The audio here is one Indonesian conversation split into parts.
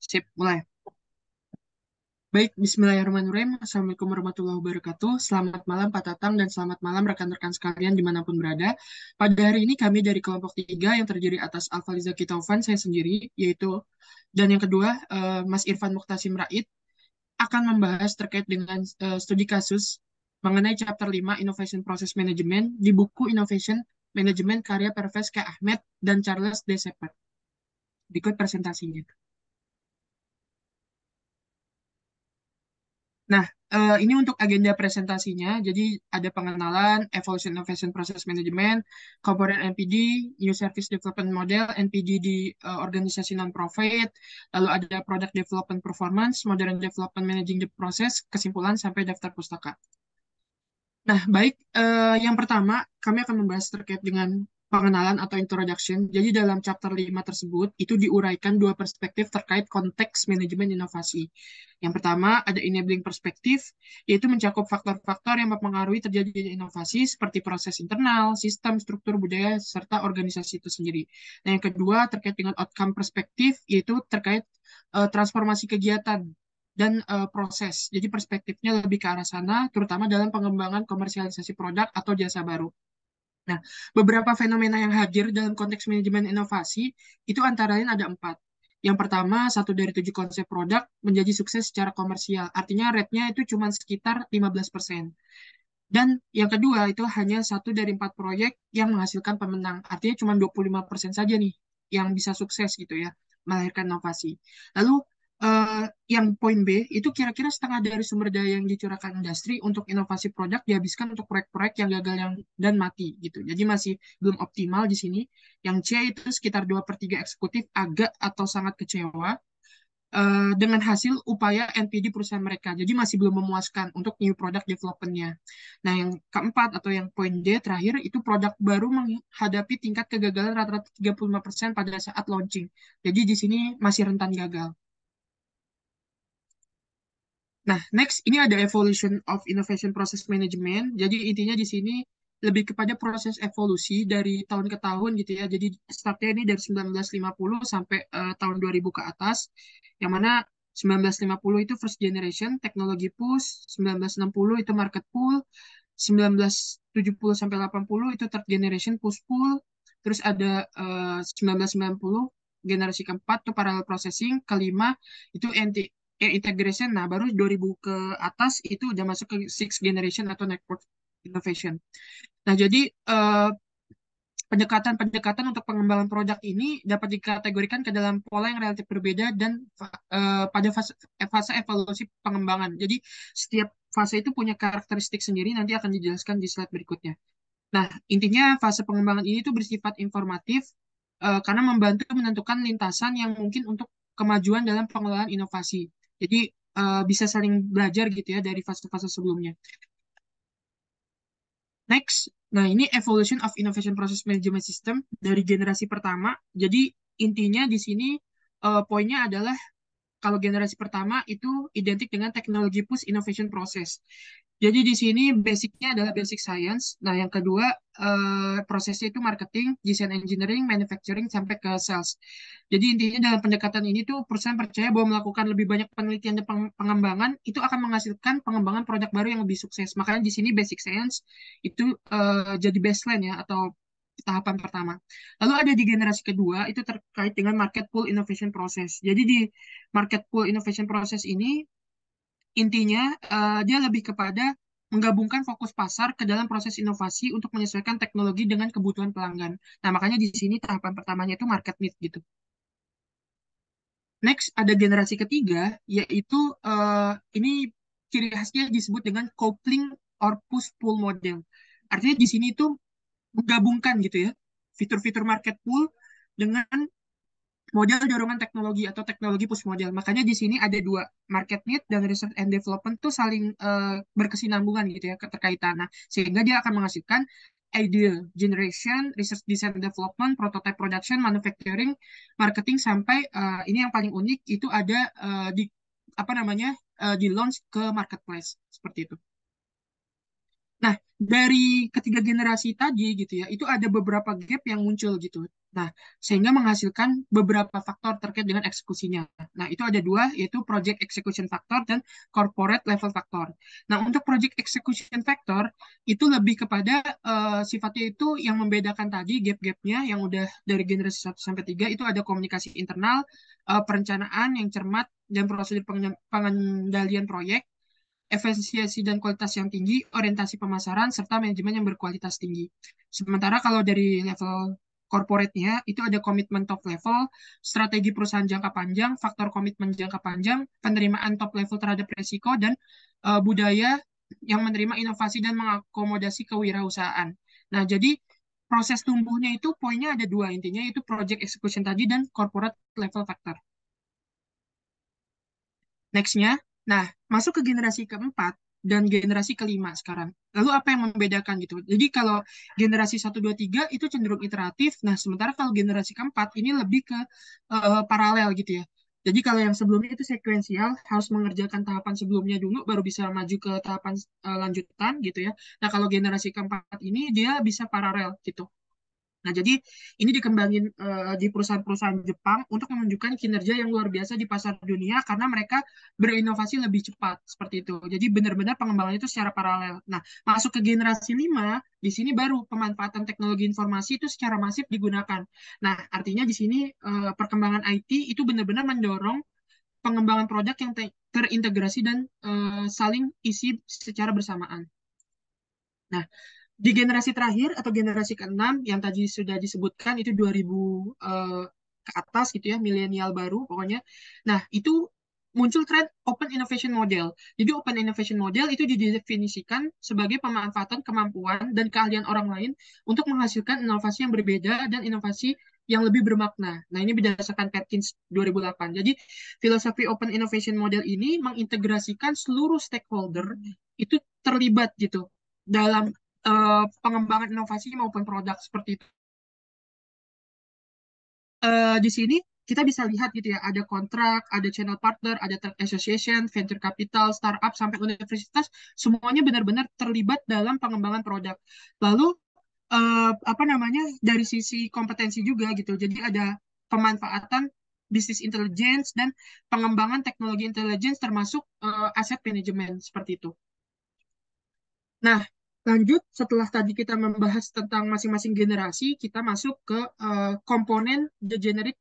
Sip, mulai. Baik, Bismillahirrahmanirrahim. Assalamualaikum warahmatullahi wabarakatuh. Selamat malam Pak Tatang dan selamat malam rekan-rekan sekalian dimanapun berada. Pada hari ini kami dari kelompok 3 yang terdiri atas Alfaliza Kitaufan, saya sendiri, yaitu, dan yang kedua, Mas Irfan Mukhtasim Rait, akan membahas terkait dengan studi kasus mengenai chapter 5 Innovation Process Management di buku Innovation Management karya Pervez K. Ahmed dan Charles D. Shepard. Berikut presentasinya. Nah, ini untuk agenda presentasinya. Jadi ada pengenalan, Evolution Innovation Process Management, Component NPD, New Service Development Model, NPD di organisasi non-profit, lalu ada Product Development Performance, Modern Development Managing the Process, kesimpulan sampai daftar pustaka. Nah, baik. Yang pertama, kami akan membahas terkait dengan pengenalan atau introduction. Jadi dalam chapter 5 tersebut, itu diuraikan dua perspektif terkait konteks manajemen inovasi. Yang pertama, ada enabling perspektif, yaitu mencakup faktor-faktor yang mempengaruhi terjadinya inovasi seperti proses internal, sistem, struktur budaya, serta organisasi itu sendiri. Nah, yang kedua, terkait dengan outcome perspektif, yaitu terkait transformasi kegiatan dan proses. Jadi perspektifnya lebih ke arah sana, terutama dalam pengembangan komersialisasi produk atau jasa baru. Nah, beberapa fenomena yang hadir dalam konteks manajemen inovasi itu antara lain ada 4. Yang pertama, 1 dari 7 konsep produk menjadi sukses secara komersial. Artinya rate-nya itu cuma sekitar 15%. Dan yang kedua, itu hanya 1 dari 4 proyek yang menghasilkan pemenang. Artinya cuma 25% saja nih yang bisa sukses gitu ya, melahirkan inovasi. Lalu yang poin B, itu kira-kira setengah dari sumber daya yang dicurahkan industri untuk inovasi produk dihabiskan untuk proyek-proyek yang gagal dan mati gitu. Jadi masih belum optimal di sini. Yang C itu sekitar 2/3 eksekutif agak atau sangat kecewa dengan hasil upaya NPD perusahaan mereka. Jadi masih belum memuaskan untuk new product development-nya. Nah, yang keempat atau yang poin D terakhir itu produk baru menghadapi tingkat kegagalan rata-rata 35% pada saat launching. Jadi di sini masih rentan gagal. Nah, next ini ada evolution of innovation process management. Jadi intinya di sini lebih kepada proses evolusi dari tahun ke tahun gitu ya. Jadi startnya ini dari 1950 sampai tahun 2000 ke atas. Yang mana 1950 itu first generation teknologi push, 1960 itu market pull, 1970 sampai 80 itu third generation push pull, terus ada 1990 generasi keempat itu parallel processing, kelima itu integration. Nah, baru 2000 ke atas itu udah masuk ke sixth generation atau network innovation. Nah, jadi pendekatan-pendekatan untuk pengembangan produk ini dapat dikategorikan ke dalam pola yang relatif berbeda dan pada fase evaluasi pengembangan. Jadi setiap fase itu punya karakteristik sendiri, nanti akan dijelaskan di slide berikutnya. Nah, intinya fase pengembangan ini tuh bersifat informatif karena membantu menentukan lintasan yang mungkin untuk kemajuan dalam pengelolaan inovasi. Jadi bisa saling belajar gitu ya dari fase-fase sebelumnya. Next, nah ini evolution of innovation process management system dari generasi pertama. Jadi intinya di sini poinnya adalah kalau generasi pertama itu identik dengan teknologi push innovation process. Jadi di sini basicnya adalah basic science. Nah, yang kedua prosesnya itu marketing, design engineering, manufacturing sampai ke sales. Jadi intinya dalam pendekatan ini tuh perusahaan percaya bahwa melakukan lebih banyak penelitian dan pengembangan itu akan menghasilkan pengembangan produk baru yang lebih sukses. Makanya di sini basic science itu jadi baseline ya atau tahapan pertama. Lalu ada di generasi kedua itu terkait dengan market pool innovation process. Jadi di market pool innovation process ini intinya dia lebih kepada menggabungkan fokus pasar ke dalam proses inovasi untuk menyesuaikan teknologi dengan kebutuhan pelanggan. Nah, makanya di sini tahapan pertamanya itu market need gitu. Next, ada generasi ketiga, yaitu ini ciri khasnya disebut dengan coupling or push-pull model. Artinya di sini itu menggabungkan gitu ya, fitur-fitur market pull dengan model dorongan teknologi atau teknologi push model. Makanya di sini ada dua, market need dan research and development tuh saling berkesinambungan gitu ya, keterkaitan. Nah, sehingga dia akan menghasilkan idea generation, research design and development, prototype production, manufacturing, marketing sampai ini yang paling unik itu ada di apa namanya di launch ke marketplace seperti itu. Nah, dari ketiga generasi tadi gitu ya, itu ada beberapa gap yang muncul gitu. Nah, sehingga menghasilkan beberapa faktor terkait dengan eksekusinya. Nah, itu ada dua, yaitu project execution factor dan corporate level factor. Nah, untuk project execution factor, itu lebih kepada sifatnya itu yang membedakan tadi, gap-gapnya, yang udah dari generasi 1 sampai 3, itu ada komunikasi internal, perencanaan yang cermat, dan prosedur pengendalian proyek, efisiensi dan kualitas yang tinggi, orientasi pemasaran, serta manajemen yang berkualitas tinggi. Sementara kalau dari level corporate-nya, itu ada komitmen top level, strategi perusahaan jangka panjang, faktor komitmen jangka panjang, penerimaan top level terhadap risiko, dan budaya yang menerima inovasi dan mengakomodasi kewirausahaan. Nah, jadi proses tumbuhnya itu poinnya ada dua intinya, itu project execution tadi dan corporate level factor. Next-nya, nah, masuk ke generasi keempat dan generasi kelima sekarang. Lalu apa yang membedakan gitu? Jadi kalau generasi 1, 2, 3 itu cenderung iteratif, nah sementara kalau generasi keempat ini lebih ke paralel gitu ya. Jadi kalau yang sebelumnya itu sekuensial, harus mengerjakan tahapan sebelumnya dulu, baru bisa maju ke tahapan lanjutan gitu ya. Nah kalau generasi keempat ini dia bisa paralel gitu. Nah, jadi ini dikembangin di perusahaan-perusahaan Jepang untuk menunjukkan kinerja yang luar biasa di pasar dunia karena mereka berinovasi lebih cepat seperti itu. Jadi benar-benar pengembangan itu secara paralel. Nah, masuk ke generasi 5, di sini baru pemanfaatan teknologi informasi itu secara masif digunakan. Nah, artinya di sini perkembangan IT itu benar-benar mendorong pengembangan produk yang terintegrasi dan saling isi secara bersamaan. Nah, di generasi terakhir atau generasi keenam yang tadi sudah disebutkan itu 2000 ke atas gitu ya, milenial baru pokoknya. Nah, itu muncul tren Open Innovation Model. Jadi Open Innovation Model itu didefinisikan sebagai pemanfaatan kemampuan dan keahlian orang lain untuk menghasilkan inovasi yang berbeda dan inovasi yang lebih bermakna. Nah, ini berdasarkan Perkins 2008. Jadi, filosofi Open Innovation Model ini mengintegrasikan seluruh stakeholder itu terlibat gitu dalam pengembangan inovasi maupun produk seperti itu. Di sini kita bisa lihat gitu ya, ada kontrak, ada channel partner, ada trade association, venture capital, startup, sampai universitas, semuanya benar-benar terlibat dalam pengembangan produk. Lalu, apa namanya, dari sisi kompetensi juga gitu, jadi ada pemanfaatan bisnis intelligence dan pengembangan teknologi intelligence termasuk aset manajemen seperti itu. Nah, lanjut setelah tadi kita membahas tentang masing-masing generasi, kita masuk ke komponen the generic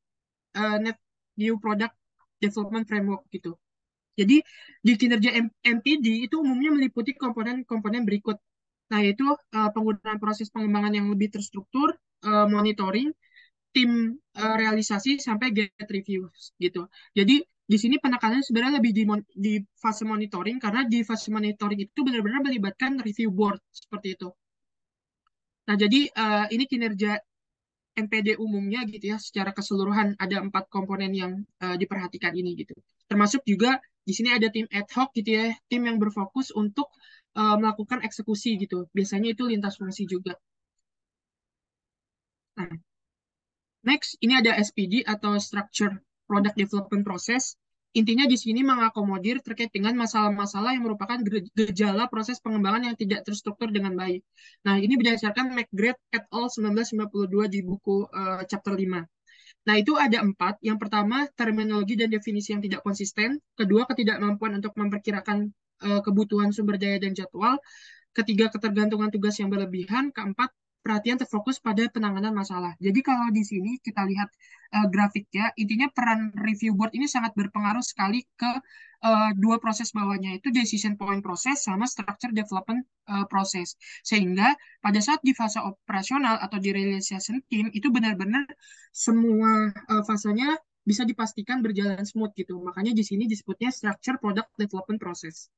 net new product development framework gitu. Jadi di kinerja MPD itu umumnya meliputi komponen-komponen berikut. Nah, yaitu penggunaan proses pengembangan yang lebih terstruktur, monitoring, tim realisasi sampai get review gitu. Jadi di sini penekanannya sebenarnya lebih di fase monitoring karena di fase monitoring itu benar-benar melibatkan review board seperti itu. Nah, jadi ini kinerja NPD umumnya gitu ya, secara keseluruhan ada 4 komponen yang diperhatikan ini gitu. Termasuk juga di sini ada tim ad hoc gitu ya, tim yang berfokus untuk melakukan eksekusi gitu. Biasanya itu lintas fungsi juga. Nah, next, ini ada SPD atau Structure Product Development Process. Intinya di sini mengakomodir terkait dengan masalah-masalah yang merupakan gejala proses pengembangan yang tidak terstruktur dengan baik. Nah, ini berdasarkan McGrath et al. 1992 di buku chapter 5. Nah, itu ada 4. Yang pertama, terminologi dan definisi yang tidak konsisten. Kedua, ketidakmampuan untuk memperkirakan kebutuhan sumber daya dan jadwal. Ketiga, ketergantungan tugas yang berlebihan. Keempat, perhatian terfokus pada penanganan masalah. Jadi kalau di sini kita lihat grafiknya, intinya peran review board ini sangat berpengaruh sekali ke dua proses bawahnya, itu decision point proses sama structure development proses. Sehingga pada saat di fase operasional atau di realization team, itu benar-benar semua fasenya bisa dipastikan berjalan smooth gitu. Makanya di sini disebutnya structure product development process.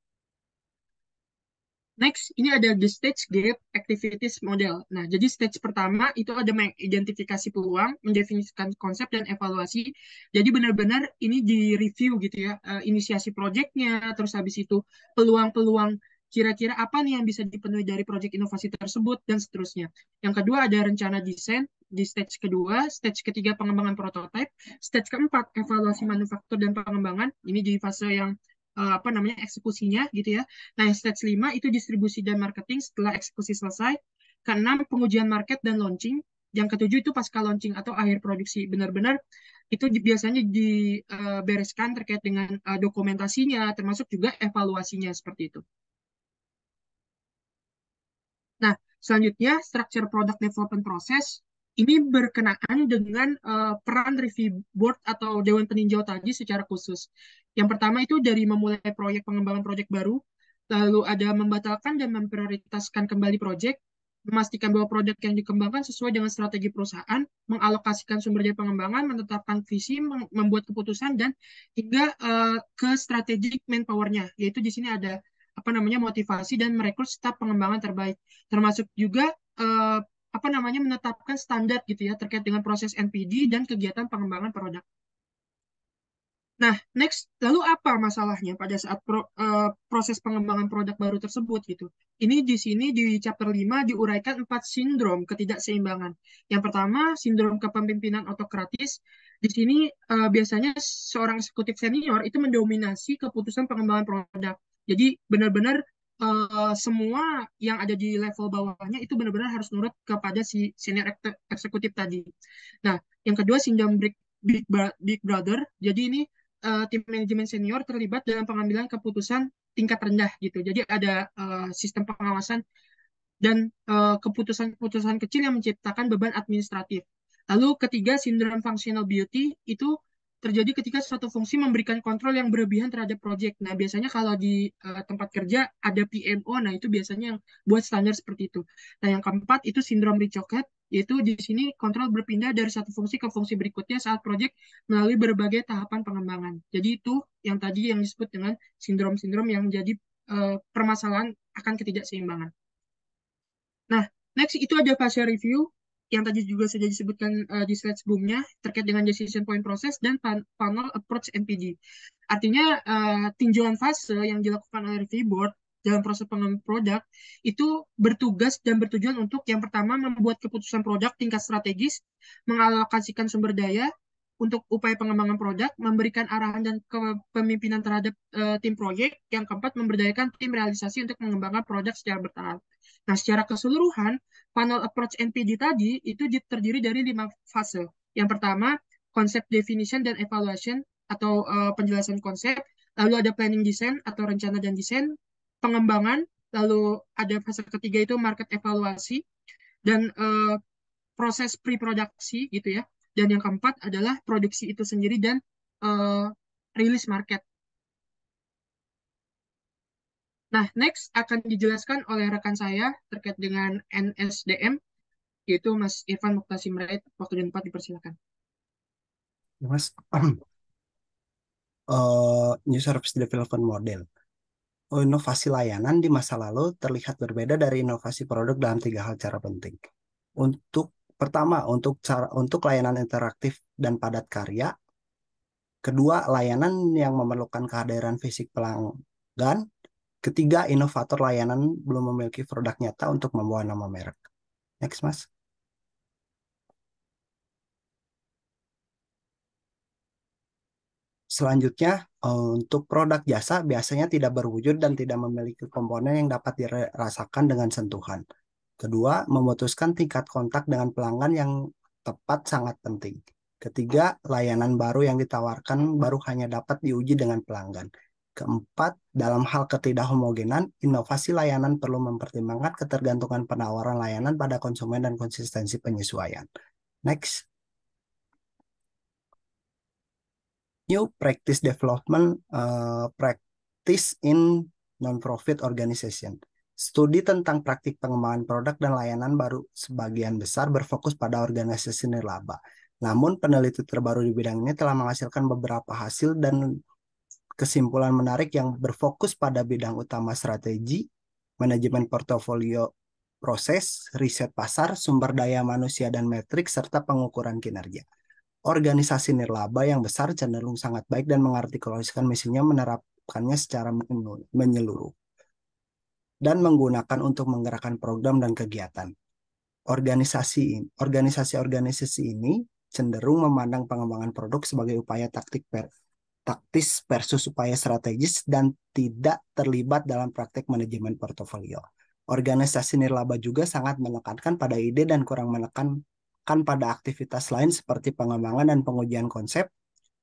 Next, ini ada the stage gate activities model. Nah, jadi stage pertama itu ada mengidentifikasi peluang, mendefinisikan konsep dan evaluasi. Jadi benar-benar ini di review gitu ya, inisiasi proyeknya, terus habis itu peluang-peluang kira-kira apa nih yang bisa dipenuhi dari proyek inovasi tersebut, dan seterusnya. Yang kedua ada rencana desain di stage kedua, stage ketiga pengembangan prototipe, stage keempat evaluasi manufaktur dan pengembangan. Ini di fase yang apa namanya eksekusinya gitu ya. Nah, stage 5 itu distribusi dan marketing setelah eksekusi selesai. Keenam, pengujian market dan launching. yang ketujuh itu pasca launching atau akhir produksi. Benar-benar itu biasanya dibereskan terkait dengan dokumentasinya, termasuk juga evaluasinya seperti itu. Nah, selanjutnya structure product development process ini berkenaan dengan peran review board atau dewan peninjau tadi secara khusus. Yang pertama itu dari memulai proyek pengembangan proyek baru, lalu ada membatalkan dan memprioritaskan kembali proyek, memastikan bahwa proyek yang dikembangkan sesuai dengan strategi perusahaan, mengalokasikan sumber daya pengembangan, menetapkan visi, membuat keputusan, dan hingga ke strategic manpower-nya, yaitu di sini ada apa namanya motivasi dan merekrut staf pengembangan terbaik, termasuk juga eh, apa namanya menetapkan standar gitu ya terkait dengan proses NPD dan kegiatan pengembangan produk. Nah, next, lalu apa masalahnya pada saat proses pengembangan produk baru tersebut gitu? Ini di sini di chapter 5 diuraikan 4 sindrom ketidakseimbangan. Yang pertama, sindrom kepemimpinan autokratis. Di sini biasanya seorang eksekutif senior itu mendominasi keputusan pengembangan produk. Jadi benar-benar semua yang ada di level bawahnya itu benar-benar harus nurut kepada si senior eksekutif tadi. Nah, yang kedua sindrom Big Brother. Jadi ini tim manajemen senior terlibat dalam pengambilan keputusan tingkat rendah gitu. Jadi ada sistem pengawasan dan keputusan-keputusan kecil yang menciptakan beban administratif. Lalu ketiga, sindrom functional beauty itu terjadi ketika suatu fungsi memberikan kontrol yang berlebihan terhadap proyek. Nah, biasanya kalau di tempat kerja ada PMO, nah itu biasanya yang buat standar seperti itu. Nah, yang keempat itu sindrom Richoket, yaitu di sini kontrol berpindah dari satu fungsi ke fungsi berikutnya saat proyek melalui berbagai tahapan pengembangan. Jadi itu yang tadi yang disebut dengan sindrom-sindrom yang menjadi permasalahan akan ketidakseimbangan. Nah, next itu ada fase review yang tadi juga sudah disebutkan di slide sebelumnya terkait dengan decision point process dan funnel approach NPD. Artinya tinjauan fase yang dilakukan oleh review board dalam proses pengembangan produk itu bertugas dan bertujuan untuk yang pertama membuat keputusan produk tingkat strategis, mengalokasikan sumber daya untuk upaya pengembangan produk, memberikan arahan dan kepemimpinan terhadap tim proyek, yang keempat memberdayakan tim realisasi untuk mengembangkan produk secara bertahap. Nah, secara keseluruhan, panel approach NPD tadi itu terdiri dari 5 fase. Yang pertama, konsep definition dan evaluation atau penjelasan konsep, lalu ada planning design atau rencana dan desain, pengembangan, lalu ada fase ketiga itu market evaluasi, dan proses pre-produksi gitu ya. Dan yang keempat adalah produksi itu sendiri dan uh, rilis market. Nah, next akan dijelaskan oleh rekan saya terkait dengan NSDM, yaitu Mas Irfan Mukhtar Simrait. Waktu dan tempat dipersilakan. Mas, New Service Development Model. Inovasi layanan di masa lalu terlihat berbeda dari inovasi produk dalam tiga hal cara penting. Untuk pertama, untuk layanan interaktif dan padat karya. Kedua, layanan yang memerlukan kehadiran fisik pelanggan. Ketiga, inovator layanan belum memiliki produk nyata untuk membawa nama merek. Next, Mas. Selanjutnya, untuk produk jasa biasanya tidak berwujud dan tidak memiliki komponen yang dapat dirasakan dengan sentuhan. Kedua, memutuskan tingkat kontak dengan pelanggan yang tepat sangat penting. Ketiga, layanan baru yang ditawarkan baru hanya dapat diuji dengan pelanggan. Keempat, dalam hal ketidakhomogenan, inovasi layanan perlu mempertimbangkan ketergantungan penawaran layanan pada konsumen dan konsistensi penyesuaian. Next. New Practice Development Practice in Non-Profit Organization. Studi tentang praktik pengembangan produk dan layanan baru sebagian besar berfokus pada organisasi nirlaba. Namun, peneliti terbaru di bidang ini telah menghasilkan beberapa hasil dan kesimpulan menarik yang berfokus pada bidang utama strategi, manajemen portofolio proses, riset pasar, sumber daya manusia dan metrik, serta pengukuran kinerja. Organisasi nirlaba yang besar cenderung sangat baik dan mengartikulasikan misinya menerapkannya secara menyeluruh dan menggunakan untuk menggerakkan program dan kegiatan. Organisasi-organisasi ini cenderung memandang pengembangan produk sebagai upaya taktis versus upaya strategis dan tidak terlibat dalam praktek manajemen portofolio. Organisasi nirlaba juga sangat menekankan pada ide dan kurang menekan digunakan pada aktivitas lain seperti pengembangan dan pengujian konsep,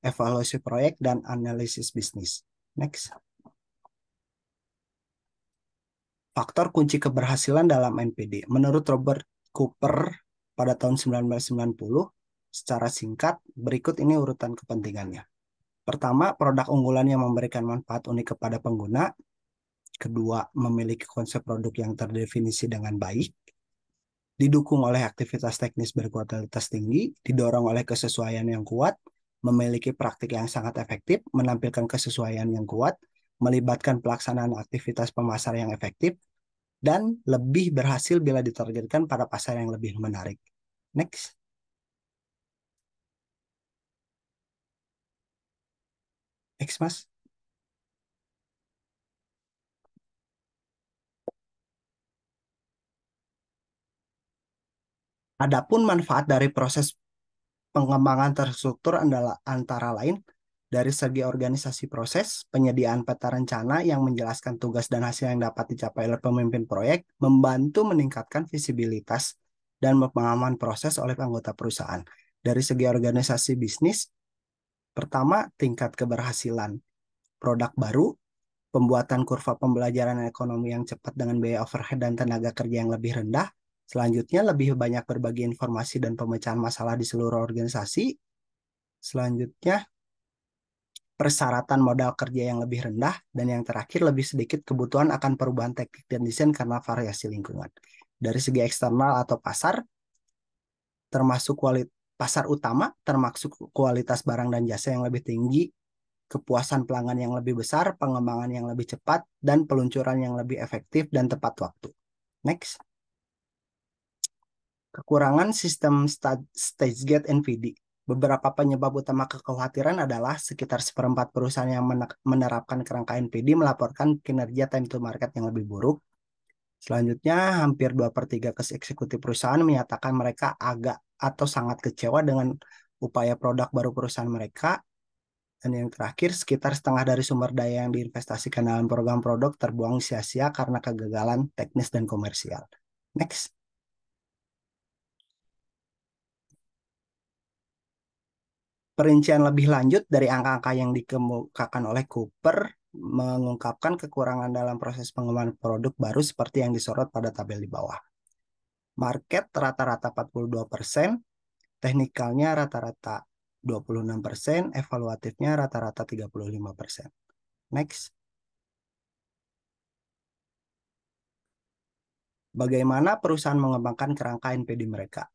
evaluasi proyek, dan analisis bisnis. Next. Faktor kunci keberhasilan dalam NPD. Menurut Robert Cooper pada tahun 1990, secara singkat, berikut ini urutan kepentingannya. Pertama, produk unggulan yang memberikan manfaat unik kepada pengguna. Kedua, memiliki konsep produk yang terdefinisi dengan baik. Didukung oleh aktivitas teknis berkualitas tinggi, didorong oleh kesesuaian yang kuat, memiliki praktik yang sangat efektif, menampilkan kesesuaian yang kuat, melibatkan pelaksanaan aktivitas pemasar yang efektif, dan lebih berhasil bila ditargetkan pada pasar yang lebih menarik. Next. Next, Mas. Adapun manfaat dari proses pengembangan terstruktur adalah antara lain dari segi organisasi proses, penyediaan peta rencana yang menjelaskan tugas dan hasil yang dapat dicapai oleh pemimpin proyek, membantu meningkatkan visibilitas dan pemahaman proses oleh anggota perusahaan. Dari segi organisasi bisnis, pertama, tingkat keberhasilan produk baru, pembuatan kurva pembelajaran ekonomi yang cepat dengan biaya overhead dan tenaga kerja yang lebih rendah. Selanjutnya, lebih banyak berbagi informasi dan pemecahan masalah di seluruh organisasi. Selanjutnya, persyaratan modal kerja yang lebih rendah. Dan yang terakhir, lebih sedikit kebutuhan akan perubahan teknik dan desain karena variasi lingkungan. Dari segi eksternal atau pasar, termasuk pasar utama, termasuk kualitas barang dan jasa yang lebih tinggi, kepuasan pelanggan yang lebih besar, pengembangan yang lebih cepat, dan peluncuran yang lebih efektif dan tepat waktu. Next. Kekurangan sistem stage gate NVD. Beberapa penyebab utama kekhawatiran adalah sekitar seperempat perusahaan yang menerapkan kerangka NPD melaporkan kinerja time to market yang lebih buruk. Selanjutnya, hampir 2/3 eksekutif perusahaan menyatakan mereka agak atau sangat kecewa dengan upaya produk baru perusahaan mereka. Dan yang terakhir, sekitar setengah dari sumber daya yang diinvestasikan dalam program produk terbuang sia-sia karena kegagalan teknis dan komersial. Next. Perincian lebih lanjut dari angka-angka yang dikemukakan oleh Cooper mengungkapkan kekurangan dalam proses pengembangan produk baru seperti yang disorot pada tabel di bawah. Market rata-rata 42%, teknikalnya rata-rata 26%, evaluatifnya rata-rata 35%. Next. Bagaimana perusahaan mengembangkan kerangka NPD mereka?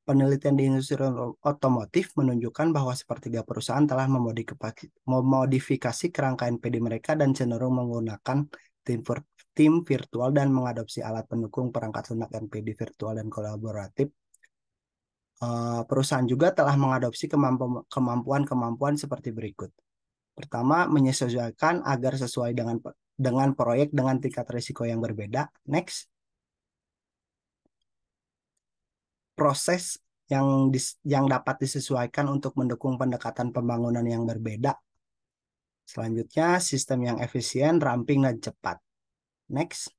Penelitian di industri otomotif menunjukkan bahwa sepertiga perusahaan telah memodifikasi kerangka NPD mereka dan cenderung menggunakan tim virtual dan mengadopsi alat pendukung perangkat lunak NPD virtual dan kolaboratif. Perusahaan juga telah mengadopsi kemampuan-kemampuan seperti berikut. Pertama, menyesuaikan agar sesuai dengan proyek dengan tingkat risiko yang berbeda. Next. Proses yang dapat disesuaikan untuk mendukung pendekatan pembangunan yang berbeda. Selanjutnya, sistem yang efisien, ramping, dan cepat. Next.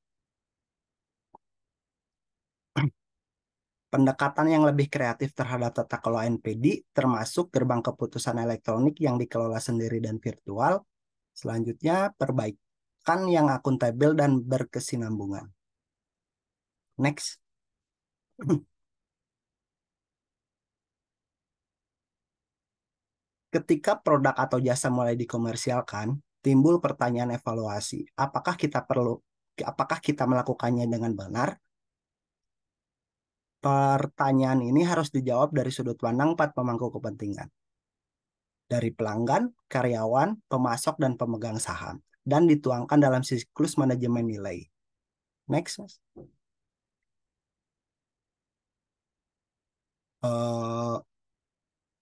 Pendekatan yang lebih kreatif terhadap tata kelola NPD, termasuk gerbang keputusan elektronik yang dikelola sendiri dan virtual. Selanjutnya, perbaikan yang akuntabel dan berkesinambungan. Next. Ketika produk atau jasa mulai dikomersialkan, timbul pertanyaan evaluasi. Apakah kita melakukannya dengan benar? Pertanyaan ini harus dijawab dari sudut pandang 4 pemangku kepentingan. Dari pelanggan, karyawan, pemasok, dan pemegang saham. Dan dituangkan dalam siklus manajemen nilai. Next.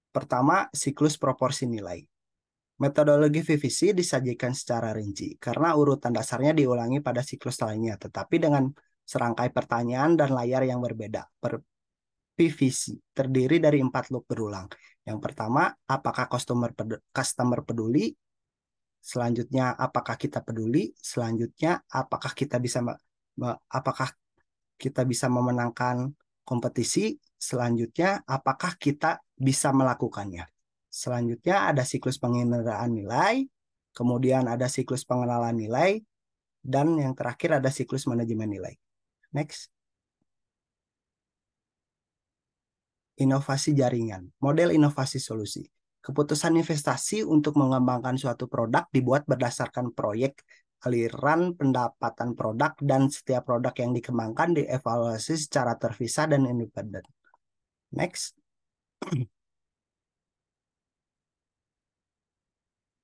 Pertama, siklus proporsi nilai. Metodologi VVC disajikan secara rinci karena urutan dasarnya diulangi pada siklus lainnya, tetapi dengan serangkai pertanyaan dan layar yang berbeda. PVC terdiri dari 4 loop berulang. Yang pertama, apakah customer peduli? Selanjutnya, apakah kita peduli? Selanjutnya, apakah kita bisa memenangkan kompetisi? Selanjutnya, apakah kita bisa melakukannya? Selanjutnya ada siklus penginderaan nilai, kemudian ada siklus pengenalan nilai, dan yang terakhir ada siklus manajemen nilai. Next. Inovasi jaringan, model inovasi solusi. Keputusan investasi untuk mengembangkan suatu produk dibuat berdasarkan proyek, aliran pendapatan produk, dan setiap produk yang dikembangkan dievaluasi secara terpisah dan independen. Next.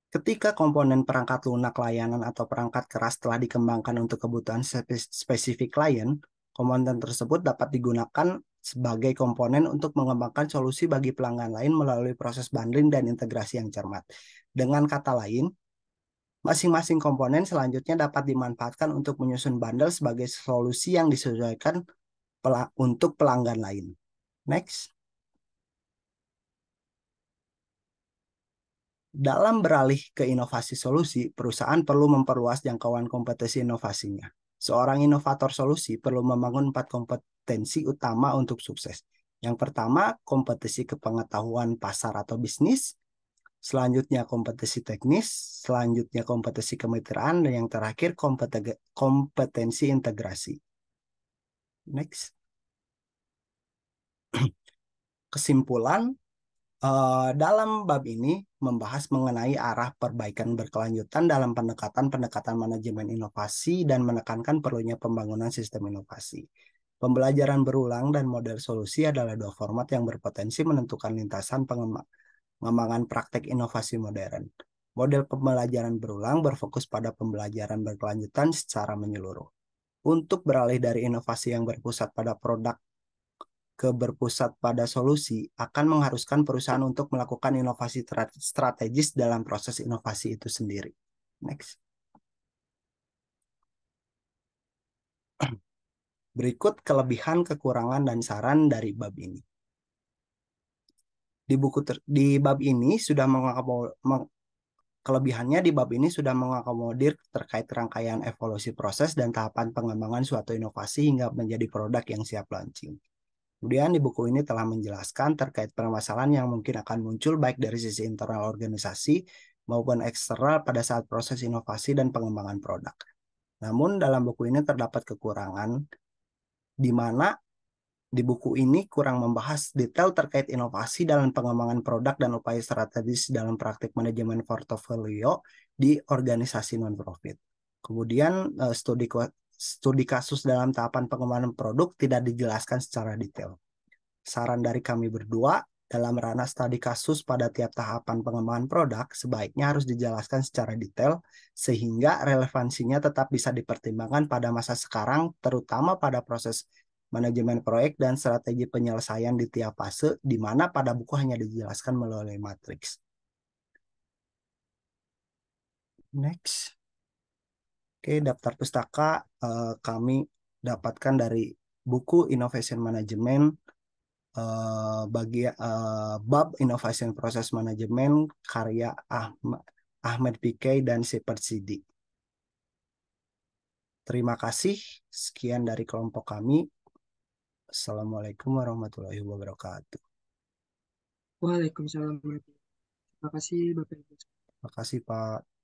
Ketika komponen perangkat lunak layanan atau perangkat keras telah dikembangkan untuk kebutuhan spesifik klien, komponen tersebut dapat digunakan sebagai komponen untuk mengembangkan solusi bagi pelanggan lain melalui proses bundling dan integrasi yang cermat. Dengan kata lain, masing-masing komponen selanjutnya dapat dimanfaatkan untuk menyusun bundle sebagai solusi yang disesuaikan untuk pelanggan lain. Next. Dalam beralih ke inovasi solusi, perusahaan perlu memperluas jangkauan kompetensi inovasinya. Seorang inovator solusi perlu membangun 4 kompetensi utama untuk sukses. Yang pertama, kompetensi kepengetahuan pasar atau bisnis. Selanjutnya, kompetensi teknis. Selanjutnya, kompetensi kemitraan. Dan yang terakhir, kompetensi integrasi. Next. Kesimpulan, dalam bab ini membahas mengenai arah perbaikan berkelanjutan dalam pendekatan-pendekatan manajemen inovasi dan menekankan perlunya pembangunan sistem inovasi. Pembelajaran berulang dan model solusi adalah dua format yang berpotensi menentukan lintasan pengembangan praktek inovasi modern. Model pembelajaran berulang berfokus pada pembelajaran berkelanjutan secara menyeluruh. Untuk beralih dari inovasi yang berpusat pada produk ke berpusat pada solusi akan mengharuskan perusahaan untuk melakukan inovasi strategis dalam proses inovasi itu sendiri. Next. Berikut kelebihan, kekurangan, dan saran dari bab ini. Di bab ini sudah kelebihannya di bab ini sudah mengakomodir terkait rangkaian evolusi proses dan tahapan pengembangan suatu inovasi hingga menjadi produk yang siap launching. Kemudian di buku ini telah menjelaskan terkait permasalahan yang mungkin akan muncul baik dari sisi internal organisasi maupun eksternal pada saat proses inovasi dan pengembangan produk. Namun dalam buku ini terdapat kekurangan di mana di buku ini kurang membahas detail terkait inovasi dalam pengembangan produk dan upaya strategis dalam praktik manajemen portofolio di organisasi non-profit. Kemudian studi kasus dalam tahapan pengembangan produk tidak dijelaskan secara detail. Saran dari kami berdua, dalam ranah studi kasus pada tiap tahapan pengembangan produk, sebaiknya harus dijelaskan secara detail, sehingga relevansinya tetap bisa dipertimbangkan pada masa sekarang, terutama pada proses manajemen proyek dan strategi penyelesaian di tiap fase, di mana pada buku hanya dijelaskan melalui matriks. Next. Oke, daftar pustaka kami dapatkan dari buku Innovation Management bab Innovation Process Management karya Ahmed Pikey dan Shepard Sidi. Terima kasih. Sekian dari kelompok kami. Assalamualaikum warahmatullahi wabarakatuh. Waalaikumsalam. Terima kasih Bapak Ibu. Terima kasih Pak.